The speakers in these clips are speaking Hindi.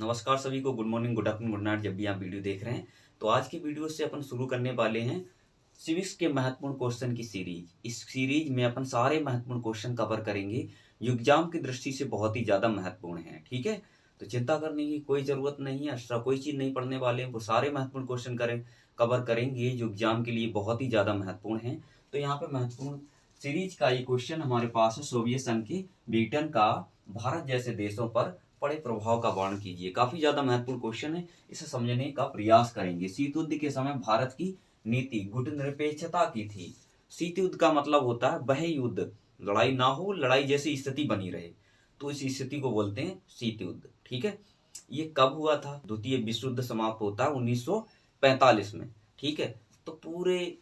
नमस्कार सभी को। Good morning, good afternoon, good night, जब भी आप वीडियो देख रहे हैं। तो आज की वीडियो से अपन शुरू करने वाले हैं सिविक्स के महत्वपूर्ण क्वेश्चन की सीरीज। इस सीरीज में अपन सारे महत्वपूर्ण क्वेश्चन कवर करेंगे जो एग्जाम की दृष्टि से बहुत ही ज्यादा महत्वपूर्ण है। ठीक है, तो चिंता करने की कोई जरूरत नहीं है। एक्स्ट्रा कोई चीज नहीं पढ़ने वाले हैं, वो सारे महत्वपूर्ण क्वेश्चन कवर करेंगे जो एग्जाम के लिए बहुत ही ज्यादा महत्वपूर्ण है। तो यहाँ पे महत्वपूर्ण सीरीज का ये क्वेश्चन हमारे पास है, सोवियत संघ के ब्रिटेन का भारत जैसे देशों पर पड़े प्रभाव का वर्णन कीजिए। काफी ज्यादा महत्वपूर्ण क्वेश्चन है, इसे समझने का प्रयास करेंगे। शीत युद्ध के समय भारत की नीति गुटनिरपेक्षता की थी। शीत युद्ध का मतलब होता है वह युद्ध, लड़ाई ना हो, लड़ाई जैसी स्थिति बनी रहे, तो इस स्थिति को बोलते हैं शीत युद्ध। ठीक है, ये कब हुआ था? द्वितीय विश्व युद्ध समाप्त होता है 1945 में। ठीक है, तो पूरे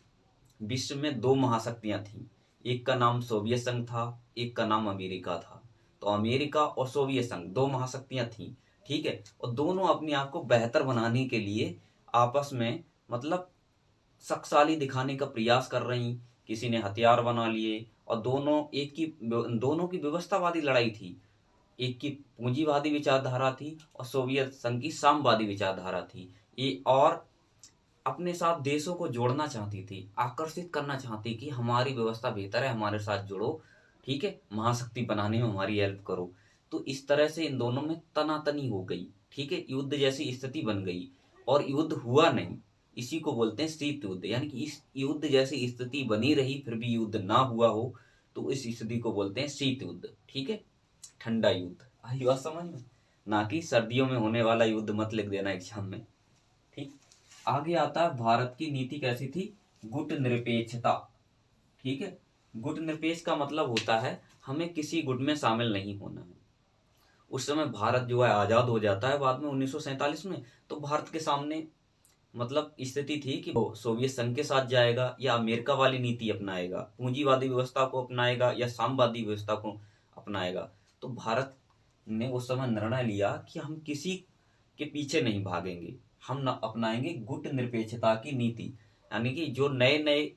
विश्व में दो महाशक्तियां थीं। एक का नाम सोवियत संघ था, एक का नाम अमेरिका था। तो अमेरिका और सोवियत संघ दो महाशक्तियां थीं। ठीक है, और दोनों अपने आप को बेहतर बनाने के लिए आपस में मतलब शक्तिशाली दिखाने का प्रयास कर रही। किसी ने हथियार बना लिए और दोनों की व्यवस्थावादी लड़ाई थी। एक की पूंजीवादी विचारधारा थी और सोवियत संघ की साम्यवादी विचारधारा थी। ये और अपने साथ देशों को जोड़ना चाहती थी, आकर्षित करना चाहती कि हमारी व्यवस्था बेहतर है, हमारे साथ जुड़ो। ठीक है, महाशक्ति बनाने में हमारी हेल्प करो। तो इस तरह से इन दोनों में तनातनी हो गई। ठीक है, युद्ध जैसी स्थिति बन गई और युद्ध हुआ नहीं। इसी को बोलते हैं शीत युद्ध, यानी कि इस युद्ध जैसी स्थिति बनी रही फिर भी युद्ध ना हुआ हो, तो इस स्थिति को बोलते हैं शीत युद्ध। ठीक है, ठंडा युद्ध। आई बात समझ में? ना कि सर्दियों में होने वाला युद्ध मत लिख देना एग्जाम में। ठीक, आगे आता है भारत की नीति कैसी थी? गुट निरपेक्षता। ठीक है, गुट निरपेक्ष का मतलब होता है हमें किसी गुट में शामिल नहीं होना है। उस समय भारत जो है आजाद हो जाता है बाद में 1947 में। तो भारत के सामने मतलब स्थिति थी कि वो सोवियत संघ के साथ जाएगा या अमेरिका वाली नीति अपनाएगा, पूंजीवादी व्यवस्था को अपनाएगा या साम्यवादी व्यवस्था को अपनाएगा। तो भारत ने उस समय निर्णय लिया कि हम किसी के पीछे नहीं भागेंगे, हम न अपनाएंगे गुट निरपेक्षता की नीति। यानी कि जो नए नए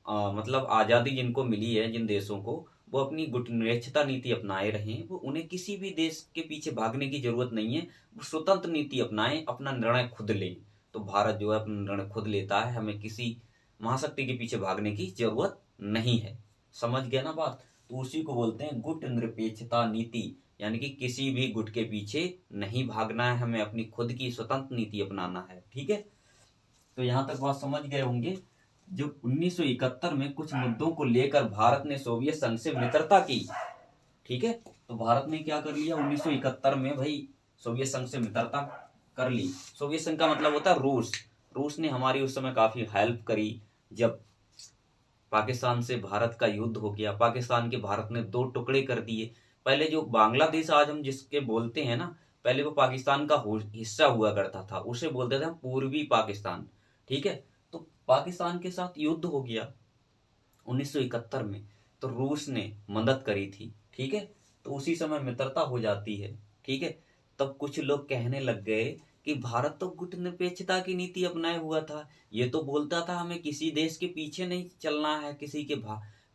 मतलब आज़ादी जिनको मिली है, जिन देशों को, वो अपनी गुटनिरपेक्षता नीति अपनाए रहें। वो उन्हें किसी भी देश के पीछे भागने की जरूरत नहीं है, वो स्वतंत्र नीति अपनाएं, अपना निर्णय खुद लें। तो भारत जो है अपना निर्णय खुद लेता है, हमें किसी महाशक्ति के पीछे भागने की जरूरत नहीं है। समझ गया ना बात? तो उसी को बोलते हैं गुट निरपेक्षता नीति, यानी कि किसी भी गुट के पीछे नहीं भागना है, हमें अपनी खुद की स्वतंत्र नीति अपनाना है। ठीक है, तो यहाँ तक बात समझ गए होंगे। जब 1971 में कुछ मुद्दों को लेकर भारत ने सोवियत संघ से मित्रता की। ठीक है, तो भारत ने क्या कर लिया 1971 में? भाई सोवियत संघ से मित्रता कर ली। सोवियत संघ का मतलब होता है रूस। रूस ने हमारी उस समय काफी हेल्प करी। जब पाकिस्तान से भारत का युद्ध हो गया, पाकिस्तान के भारत ने दो टुकड़े कर दिए। पहले जो बांग्लादेश आज हम जिसके बोलते हैं ना, पहले वो पाकिस्तान का हिस्सा हुआ करता था, उसे बोलते थे हम पूर्वी पाकिस्तान। ठीक है, तो पाकिस्तान के साथ युद्ध हो गया 1971 में, तो रूस ने मदद करी थी। ठीक है, तो उसी समय मित्रता हो जाती है। ठीक है, तब कुछ लोग कहने लग गए कि भारत तो गुटनिरपेक्षता की नीति अपनाए हुआ था, ये तो बोलता था हमें किसी देश के पीछे नहीं चलना है, किसी के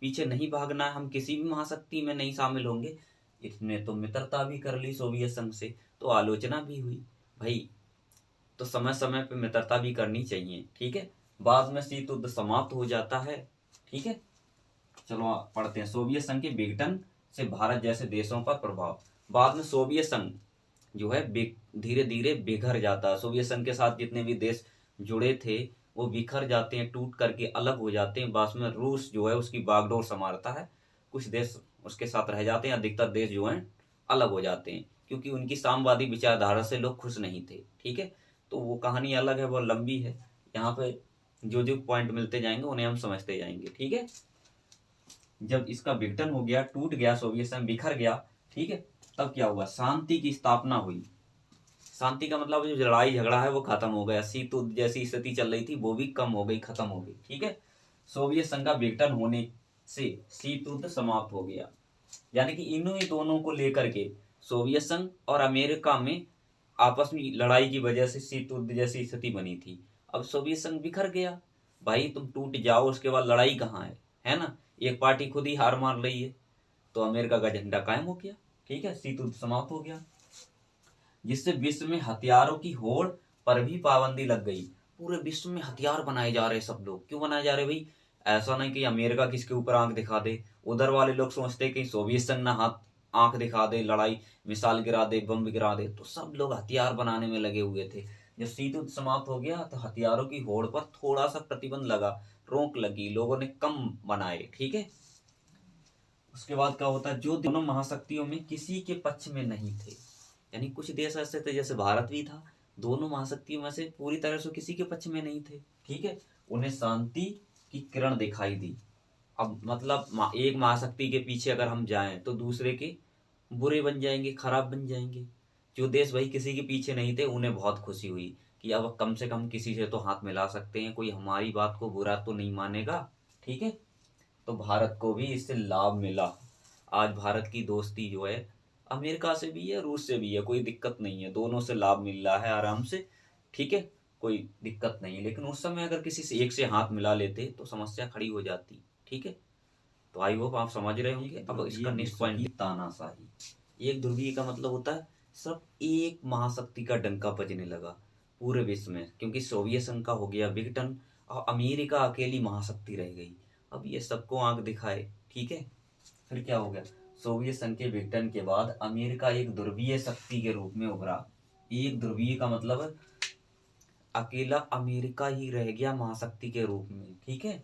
पीछे नहीं भागना है, हम किसी भी महाशक्ति में नहीं शामिल होंगे। इसने तो मित्रता भी कर ली सोवियत संघ से, तो आलोचना भी हुई। भाई, तो समय समय पे मित्रता भी करनी चाहिए। ठीक है, बाद में शीत युद्ध समाप्त हो जाता है। ठीक है, चलो पढ़ते हैं। सोवियत संघ के विघटन से भारत जैसे देशों पर प्रभाव। बाद में सोवियत संघ जो है धीरे धीरे बिखर जाता है। सोवियत संघ के साथ जितने भी देश जुड़े थे वो बिखर जाते हैं, टूट करके अलग हो जाते हैं। बाद में रूस जो है उसकी बागडोर संभालता है, कुछ देश उसके साथ रह जाते हैं, अधिकतर देश जो हैं अलग हो जाते हैं, क्योंकि उनकी साम्यवादी विचारधारा से लोग खुश नहीं थे। ठीक है, तो वो कहानी अलग है, वो लंबी है। यहाँ पे जो जो पॉइंट मिलते जाएंगे उन्हें हम समझते जाएंगे। ठीक है, जब इसका विघटन हो गया, टूट गया, सोवियत संघ बिखर गया, ठीक है, तब क्या हुआ? शांति की स्थापना हुई। शांति का मतलब जो लड़ाई झगड़ा है वो खत्म हो गया। शीत युद्ध जैसी स्थिति चल रही थी वो भी कम हो गई, खत्म हो गई। ठीक है, सोवियत संघ का विघटन होने से शीत युद्ध समाप्त हो गया। यानी कि इन्हीं ही दोनों को लेकर के सोवियत संघ और अमेरिका में आपस में लड़ाई की वजह से शीत युद्ध जैसी स्थिति बनी थी। अब सोवियत संघ बिखर गया। भाई तुम टूट जाओ, उसके बाद लड़ाई कहाँ है ना? एक पार्टी खुद ही हार मान रही है, तो अमेरिका का झंडा कायम हो गया। ठीक है, शीत युद्ध समाप्त हो गया। जिससे विश्व में हथियारों की होड़ पर भी पाबंदी लग गई। पूरे विश्व में हथियार बनाए जा रहे सब लोग, क्यों बनाए जा रहे भाई? ऐसा नहीं कि अमेरिका किसके ऊपर आंख दिखा दे, उधर वाले लोग सोचते हैं कि सोवियत संघ ना हाथ आंख दिखा दे, लड़ाई मिसाइल गिरा दे, बम गिरा दे, तो सब लोग हथियार बनाने में लगे हुए थे। जब शीत युद्ध समाप्त हो गया तो हथियारों की होड़ पर थोड़ा सा प्रतिबंध लगा, रोक लगी, लोगों ने कम बनाए, ठीक है। उसके बाद क्या होता है, जो दोनों महाशक्तियों में किसी के पक्ष में नहीं थे, यानी कुछ देश ऐसे थे जैसे भारत भी था, दोनों महाशक्तियों में से पूरी तरह से किसी के पक्ष में नहीं थे, ठीक है। उन्हें शांति की किरण दिखाई दी। अब मतलब एक महाशक्ति के पीछे अगर हम जाएं तो दूसरे के बुरे बन जाएंगे, खराब बन जाएंगे। जो देश भाई किसी के पीछे नहीं थे उन्हें बहुत खुशी हुई कि अब कम से कम किसी से तो हाथ मिला सकते हैं, कोई हमारी बात को बुरा तो नहीं मानेगा, ठीक है। तो भारत को भी इससे लाभ मिला। आज भारत की दोस्ती जो है अमेरिका से भी है, रूस से भी है, कोई दिक्कत नहीं है, दोनों से लाभ मिल रहा है आराम से, ठीक है, कोई दिक्कत नहीं है। लेकिन उस समय अगर किसी से एक से हाथ मिला लेते तो समस्या खड़ी हो जाती, ठीक है। तो आई होप आप समझ रहे होंगे। अब इसका नेक्स्ट पॉइंट, तानाशाही। एक ध्रुवीय का मतलब होता है सब एक महाशक्ति का डंका बजने लगा पूरे विश्व में, क्योंकि सोवियत संघ का हो गया विघटन और अमेरिका अकेली महाशक्ति रह गई। अब ये सबको आंख दिखाए, ठीक है। फिर क्या हो गया, सोवियत संघ के विघटन के बाद अमेरिका एक ध्रुवीय शक्ति के रूप में उभरा। एक ध्रुवीय का मतलब अकेला अमेरिका ही रह गया महाशक्ति के रूप में, ठीक है।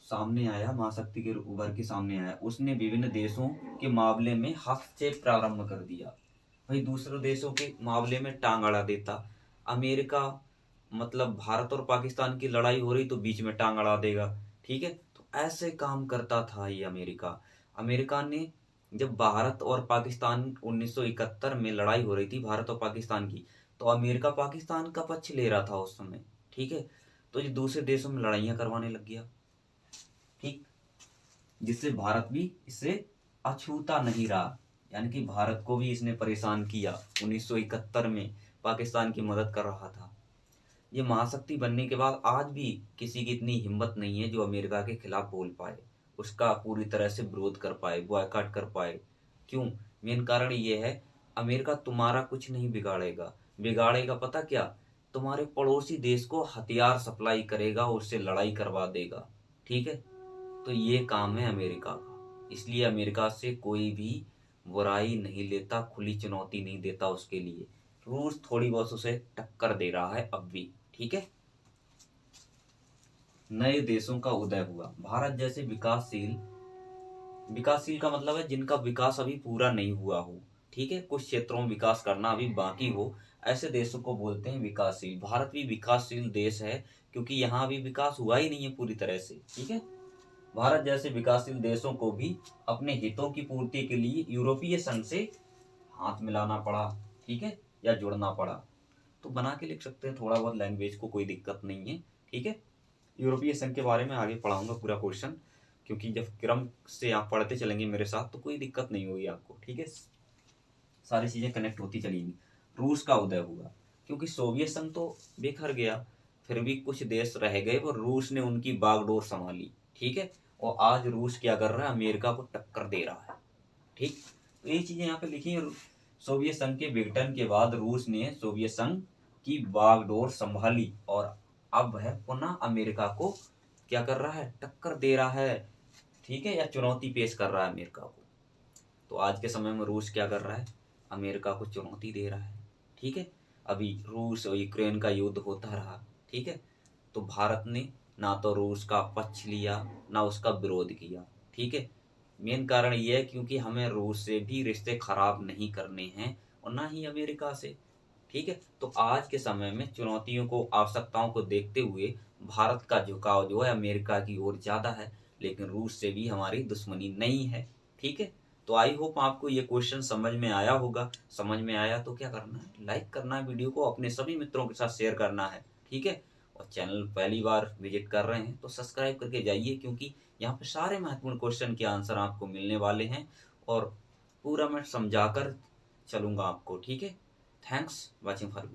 सामने आया, महाशक्ति के उभर के सामने आया, उसने विभिन्न देशों के मामले में हस्तक्षेप प्रारंभ कर दिया। भाई दूसरे देशों के मामले में टांग अड़ा देता। अमेरिका मतलब भारत और पाकिस्तान की लड़ाई हो रही तो बीच में टांग अड़ा देगा, ठीक है। तो ऐसे काम करता था ये अमेरिका। अमेरिका ने जब भारत और पाकिस्तान 1971 में लड़ाई हो रही थी भारत और पाकिस्तान की, तो अमेरिका पाकिस्तान का पक्ष ले रहा था उस समय, ठीक है। तो ये दूसरे देशों में लड़ाइयां करवाने लग गया, ठीक, जिससे भारत भी इससे अछूता नहीं रहा, यानी कि भारत को भी इसने परेशान किया। 1971 में पाकिस्तान की मदद कर रहा था। ये महाशक्ति बनने के बाद आज भी किसी की इतनी हिम्मत नहीं है जो अमेरिका के खिलाफ बोल पाए, उसका पूरी तरह से विरोध कर पाए, बॉयकॉट कर पाए। क्यों? मेन कारण ये है, अमेरिका तुम्हारा कुछ नहीं बिगाड़ेगा। बिगाड़ेगा पता क्या? तुम्हारे पड़ोसी देश को हथियार सप्लाई करेगा, उससे लड़ाई करवा देगा, ठीक है। तो ये काम है अमेरिका का, इसलिए अमेरिका से कोई भी बुराई नहीं लेता, खुली चुनौती नहीं देता उसके लिए। रूस थोड़ी बहुत उसे टक्कर दे रहा है अब भी, ठीक है। नए देशों का उदय हुआ। भारत जैसे विकासशील, विकासशील का मतलब है जिनका विकास अभी पूरा नहीं हुआ हो, ठीक है, कुछ क्षेत्रों में विकास करना अभी बाकी हो, ऐसे देशों को बोलते हैं विकासशील। भारत भी विकासशील देश है क्योंकि यहाँ अभी विकास हुआ ही नहीं है पूरी तरह से, ठीक है। भारत जैसे विकासशील देशों को भी अपने हितों की पूर्ति के लिए यूरोपीय संघ से हाथ मिलाना पड़ा, ठीक है, या जुड़ना पड़ा। तो बना के लिख सकते हैं थोड़ा बहुत लैंग्वेज को, कोई दिक्कत नहीं है, ठीक है। यूरोपीय संघ के बारे में आगे पढ़ाऊंगा पूरा क्वेश्चन, क्योंकि जब क्रम से आप पढ़ते चलेंगे मेरे साथ तो कोई दिक्कत नहीं होगी आपको, ठीक है, सारी चीजें कनेक्ट होती चलेंगी। रूस का उदय हुआ क्योंकि सोवियत संघ तो बिखर गया, फिर भी कुछ देश रह गए और रूस ने उनकी बागडोर संभाली, ठीक है। और आज रूस क्या कर रहा है, अमेरिका को टक्कर दे रहा है, ठीक। तो ये चीजें यहाँ पे लिखी है। सोवियत संघ के विघटन के बाद रूस ने सोवियत संघ की बागडोर संभाली और अब है पुनः अमेरिका को क्या कर रहा है, टक्कर दे रहा है, ठीक है, या चुनौती पेश कर रहा है अमेरिका को। तो आज के समय में रूस क्या कर रहा है, अमेरिका को चुनौती दे रहा है, ठीक है। अभी रूस और यूक्रेन का युद्ध होता रहा, ठीक है, तो भारत ने ना तो रूस का पक्ष लिया ना उसका विरोध किया, ठीक है। मेन कारण ये है क्योंकि हमें रूस से भी रिश्ते खराब नहीं करने हैं और ना ही अमेरिका से, ठीक है। तो आज के समय में चुनौतियों को, आवश्यकताओं को देखते हुए भारत का झुकाव जो है अमेरिका की ओर ज्यादा है, लेकिन रूस से भी हमारी दुश्मनी नहीं है, ठीक है। तो आई होप आपको ये क्वेश्चन समझ में आया होगा। समझ में आया तो क्या करना है, लाइक करना है, वीडियो को अपने सभी मित्रों के साथ शेयर करना है, ठीक है। और चैनल पहली बार विजिट कर रहे हैं तो सब्सक्राइब करके जाइए, क्योंकि यहाँ पे सारे महत्वपूर्ण क्वेश्चन के आंसर आपको मिलने वाले हैं और पूरा मैं समझाकर चलूंगा आपको, ठीक है। Thanks watching for video.